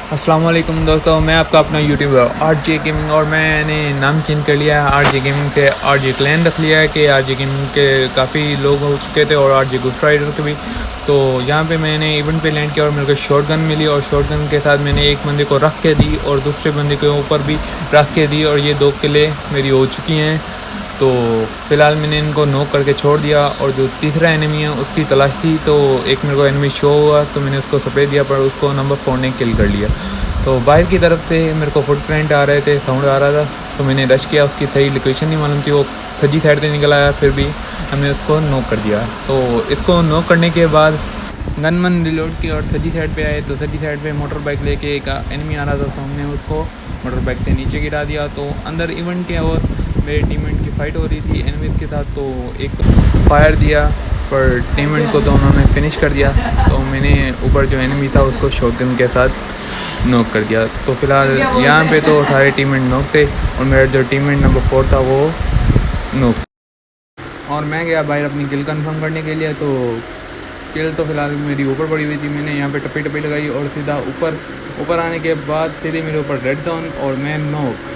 अस्सलाम वालेकुम दोस्तों, मैं आपका अपना यूट्यूबर RJ गेमिंग और मैंने नाम चेंज कर लिया है RJ गेमिंग के RJ क्लैन रख लिया है कि RJ गेमिंग के काफ़ी लोग हो चुके थे और RJ घोस्ट राइडर के भी। तो यहाँ पे मैंने इवेंट पे लैंड किया और मेरे को शॉटगन मिली और शॉटगन के साथ मैंने एक बंदे को रख के दी और दूसरे बंदे के ऊपर भी रख के दी और ये 2 किले मेरी हो चुकी हैं। तो फ़िलहाल मैंने इनको नॉक करके छोड़ दिया और जो तीसरा एनिमी है उसकी तलाश थी, तो एक मेरे को एनिमी शो हुआ तो मैंने उसको स्प्रे दिया पर उसको नंबर 4 ने किल कर लिया। तो बाहर की तरफ से मेरे को फुटप्रिंट आ रहे थे, साउंड आ रहा था, तो मैंने रश किया। उसकी सही लोकेशन नहीं मालूम थी, वो सजी साइड से निकल आया, फिर भी हमने उसको नॉक कर दिया। तो इसको नॉक करने के बाद गनमन रिलोड की और सजी साइड पे आए तो सजी साइड पे मोटर बाइक लेके एक एनिमी आ रहा था, तो हमने उसको मोटर बाइक से नीचे गिरा दिया। तो अंदर इवेंट के और मेरे टीममेट की फ़ाइट हो रही थी एनिमीज़ के साथ, तो एक फायर दिया पर टीममेट को तो उन्होंने फिनिश कर दिया। तो मैंने ऊपर जो एनिमी था उसको शॉटगन के साथ नॉक कर दिया। तो फ़िलहाल यहाँ पे तो सारे टीममेट नॉक थे और मेरा जो टीममेट नंबर 4 था वो नॉक। और मैं गया बाहर अपनी किल कंफर्म करने के लिए। तो किल तो फ़िलहाल मेरी ऊपर पड़ी हुई थी, मैंने यहाँ पे टप्पी टप्पी लगाई और सीधा ऊपर आने के बाद सीधे मेरे ऊपर रेड जोन और मैं नॉक।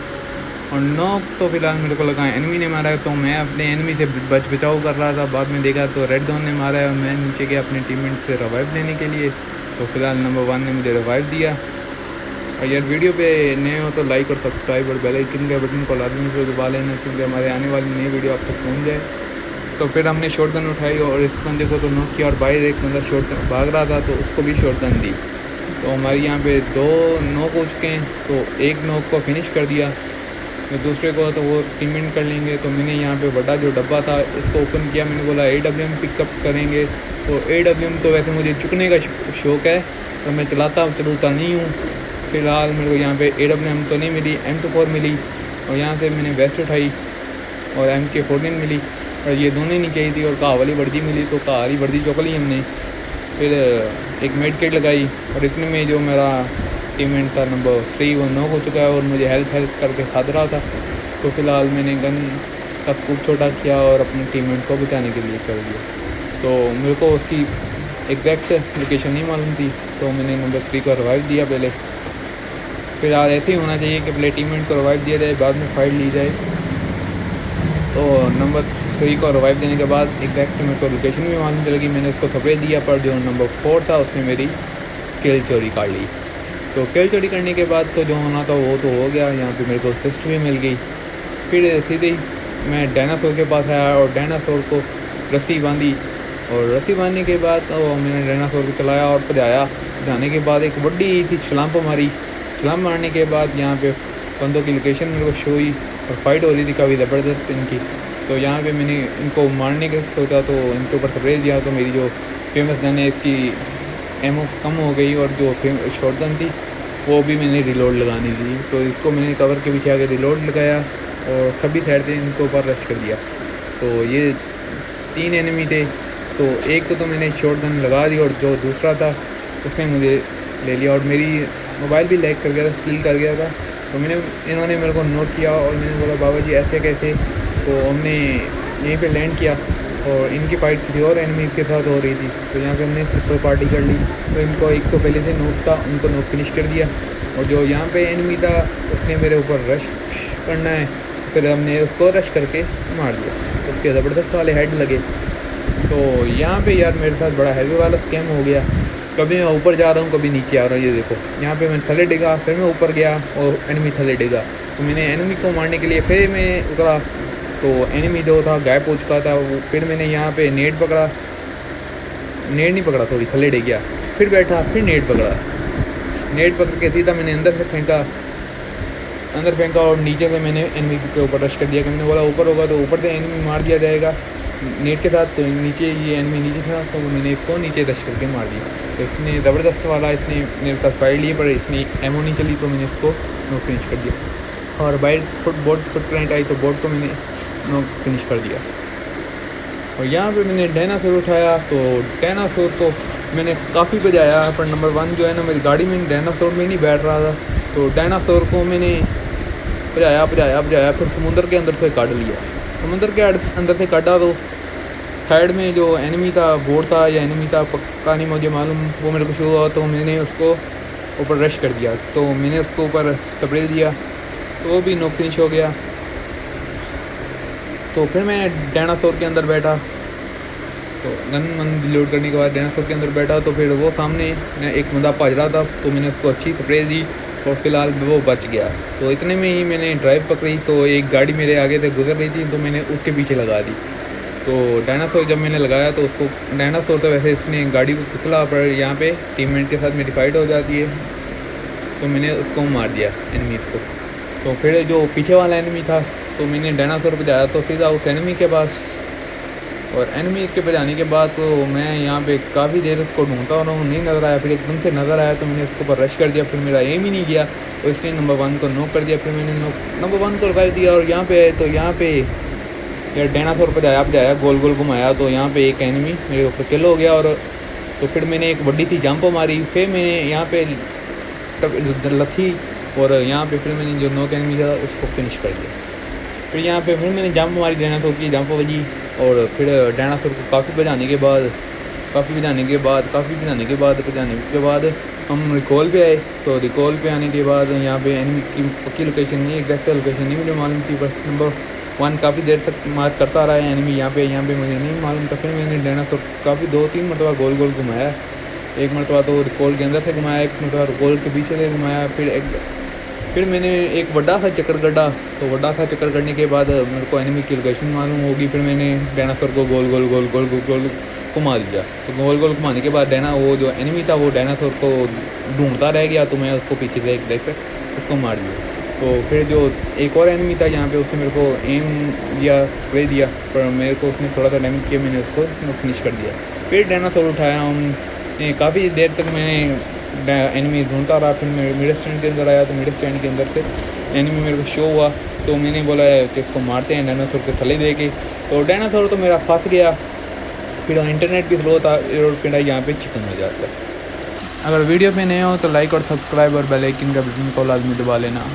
और नॉक तो फ़िलहाल मेरे को लगा एनिमी ने मारा है, तो मैं अपने एनिमी से बचाव कर रहा था। बाद में देखा तो रेड जोन ने मारा है और मैं नीचे गया अपने टीममेट से रिवाइव लेने के लिए। तो फ़िलहाल नंबर 1 ने मुझे रिवाइव दिया। और यार वीडियो पे नए हो तो लाइक और सब्सक्राइब और बेल आइकन के बटन को लाजमी से दबा लेना, क्योंकि हमारे आने वाली नई वीडियो आप तक पहुँच जाए। तो फिर हमने शॉटगन उठाई और इस बंदे को तो नॉक किया और बाहर एक बंदा शॉटगन भाग रहा था तो उसको भी शॉटगन दी। तो हमारे यहाँ पे 2 नॉक हो चुके हैं, तो एक नॉक को फिनिश कर दिया, तो दूसरे को तो वो टीममेट कर लेंगे। तो मैंने यहाँ पे बड़ा जो डब्बा था इसको ओपन किया, मैंने बोला AWM पिकअप करेंगे। तो AWM तो वैसे मुझे चुकने का शौक़ है, तो मैं चलता नहीं हूँ। फ़िलहाल मेरे को यहाँ पे AWM तो नहीं मिली, M24 मिली और यहाँ से मैंने वेस्ट उठाई और MK14 मिली और ये दोनों ही नहीं चाहिए थी और कहा वाली वर्दी मिली, तो कहा वाली वर्दी चौक ली हमने। फिर एक मेड किट लगाई और इतने में जो मेरा टीममेट था नंबर 3 वो नॉक हो चुका है और मुझे हेल्प करके खाद रहा था। तो फ़िलहाल मैंने गन का स्कूप छोटा किया और अपने टीममेट को बचाने के लिए चल दिया। तो मेरे को उसकी एग्जैक्ट लोकेशन नहीं मालूम थी, तो मैंने नंबर 3 को रिवाइव दिया पहले। फ़िलहाल ऐसे ही होना चाहिए कि पहले टीममेट को रिवाइव दिया जाए, बाद में फाइट ली जाए। तो नंबर 3 को रिवाइव देने के बाद एग्जैक्ट मेरे को लोकेशन भी मालूम चल गई, मैंने उसको सप्रे दिया, पर जो नंबर 4 था उसने मेरी किल चोरी कर ली। तो किल चोरी करने के बाद तो जो होना था वो तो हो गया, यहाँ पे मेरे को असिस्ट भी मिल गई। फिर सीधे ही मैं डायनासोर के पास आया और डायनासोर को रस्सी बांधी और रस्सी बांधने के बाद तो मैंने डायनासोर को चलाया और भजाया। भजाने के बाद एक बड़ी सी छलांग मारी। छलांग मारने के बाद यहाँ पे बंदों की लोकेशन मेरे को शो हुई और फाइट हो रही थी काफ़ी ज़बरदस्त इनकी। तो यहाँ पे मैंने इनको मारने का सोचा तो इनके ऊपर स्प्रे दिया, तो मेरी जो फेमस गन है इसकी एमओ कम हो गई और जो शॉटगन थी वो भी मैंने रिलोड लगानी थी। तो इसको मैंने कवर के पीछे आके रिलोड लगाया और सभी साइड से इनके ऊपर रश कर दिया। तो ये 3 एनिमी थे, तो एक को तो मैंने शॉटगन लगा दी और जो दूसरा था उसने मुझे ले लिया और मेरी मोबाइल भी लैग कर गया था, स्टील कर गया था। तो इन्होंने मेरे को नोट किया और मैंने बोला बाबा जी ऐसे कैसे। तो हमने यहीं पे लैंड किया और इनकी फ़ाइट किसी और एनिमी के साथ हो रही थी, तो यहाँ पे हमने ट्रिपल पार्टी कर ली। तो इनको एक तो पहले से नोक था, उनको नोक फिनिश कर दिया और जो यहाँ पे एनिमी था उसने मेरे ऊपर रश करना है, फिर हमने उसको रश करके मार दिया। उसके ज़बरदस्त वाले हेड लगे। तो यहाँ पे यार मेरे साथ बड़ा हैवी वाला स्कैम हो गया, कभी मैं ऊपर जा रहा हूँ कभी नीचे आ रहा हूँ। ये देखो यहाँ पे मैं थले डिगा, फिर मैं ऊपर गया और एनिमी थले डिगा। तो मैंने एनिमी को मारने के लिए फिर मैं उतरा, तो एनिमी जो था गायब हो चुका था। वो फिर मैंने यहाँ पे नेट पकड़ा, नेट नहीं पकड़ा, थोड़ी थले डिग गया, फिर बैठा, फिर नेट पकड़ा। नेट पकड़ के सीधा मैंने अंदर फेंका और नीचे से मैंने एनिमी के ऊपर रश कर दिया कि मैंने बोला ऊपर होगा तो ऊपर से एनिमी मार दिया जाएगा नेट के साथ। तो नीचे ये एनिमी नीचे था, तो मैंने इसको नीचे रश करके मार दिया। तो इसने ज़बरदस्त वाला इसने मेरे पास फाइट ली, पर इतनी एमो नहीं चली, तो मैंने इसको नॉक फिनिश कर दिया। और बाइक बोर्ड फुटप्रिंट आई तो बोर्ड को मैंने नॉक फिनिश कर दिया। और यहाँ पे मैंने डायनासोर उठाया, तो डायनासोर तो मैंने काफ़ी बजाया, पर नंबर 1 जो है ना मेरी गाड़ी में डायनासोर में नहीं बैठ रहा था। तो डायनासोर को मैंने बजाया फिर समुंदर के अंदर से काट लिया। समुंदर के अंदर से काटा तो साइड में जो एनिमी था, बोट था या एनिमी था पक्का नहीं मुझे मालूम, वो मेरे को शो हुआ। तो मैंने उसको ऊपर रश कर दिया, तो मैंने उसको ऊपर स्प्रे दिया तो वो भी नॉक फिनिश हो गया। तो फिर मैं डायनासोर के अंदर बैठा, तो गन लोड करने के बाद डायनासोर के अंदर बैठा, तो फिर वो सामने एक बंदा भज रहा था, तो मैंने उसको अच्छी स्प्रे दी और फिलहाल वो बच गया। तो इतने में ही मैंने ड्राइव पकड़ी, तो एक गाड़ी मेरे आगे से गुजर रही थी, तो मैंने उसके पीछे लगा दी। तो डायनासोर जब मैंने लगाया तो उसको, डायनासोर तो वैसे इसने गाड़ी को कुचला, पर यहाँ पे टीममेट के साथ मेरी फाइट हो जाती है, तो मैंने उसको मार दिया एनिमीज़ को। तो फिर जो पीछे वाला एनिमी था, तो मैंने डायनासोर पे जाया तो सीधा उस एनिमी के पास, और एनिमी के पे जाने के बाद तो मैं यहाँ पे काफ़ी देर उसको ढूंढता और नहीं नज़र आया। फिर एकदम से नज़र आया तो मैंने उसके ऊपर रश कर दिया, फिर मेरा एम ही नहीं गया, और इसलिए नंबर 1 को नॉक कर दिया। फिर मैंने नंबर 1 को लगा दिया, और यहाँ पे तो यहाँ पे यार डायनासोर पर जाया गोल गोल घुमाया, तो यहाँ पे एक एनिमी मेरे ऊपर किल हो गया। और तो फिर मैंने एक बड़ी सी जंप मारी, फिर मैंने यहाँ पे लथी, और यहाँ पे फिर मैंने जो नॉक एनिमी था उसको फिनिश कर दिया। फिर यहाँ पे फिर मैंने जंप मारी, डायनासोर की जंप बजी, और फिर डायनासोर को काफ़ी बजाने के बाद हम रिकॉल पे आए। तो रिकॉल पे आने के बाद यहाँ पे एनिमी की पक्की लोकेशन नहीं, एग्जैक्ट लोकेशन नहीं मुझे मालूम थी, बस नंबर 1 काफ़ी देर तक मार्क करता रहा है एनिमी यहाँ पे मुझे नहीं मालूम था। फिर मैंने डायनासोर काफ़ी 2-3 मरतबा गोल गोल घुमाया, एक मरतबा तो रिकॉल के अंदर से घुमाया, एक मरतबा रिकॉल के पीछे से घुमाया। फिर मैंने एक बड़ा सा चक्कर गड्ढा, तो बड़ा सा चक्कर करने के बाद मेरे को एनिमी की लोकेशन मालूम होगी। फिर मैंने डायनासोर को गोल गोल घुमा दिया। तो गोल गोल घुमाने के बाद वो जो एनिमी था वो डायनासोर को ढूंढता रह गया, तो मैं उसको पीछे से देख कर उसको मार दिया। तो फिर जो एक और एनिमी था यहाँ पे, उसने मेरे को एम दिया, स्प्रे दिया, पर मेरे को उसने थोड़ा सा डैमेज किया, मैंने उसको फिनिश कर दिया। फिर डायनासोर उठाया हम, काफ़ी देर तक मैंने एनिमी ढूंढता रहा। फिर मैं मिड स्टैंड के अंदर आया, तो मिड स्टैंड के अंदर से एनिमी मेरे को शो हुआ, तो मैंने बोला कि इसको मारते हैं डायनासोर के थले दे के। तो डायनासोर तो मेरा फंस गया, फिर इंटरनेट भी स्लो था, और फिर यहाँ पे चिकन हो जाता है। अगर वीडियो पे नए हो तो लाइक और सब्सक्राइब और बेल आइकन का बटन को लाजमी दबा लेना।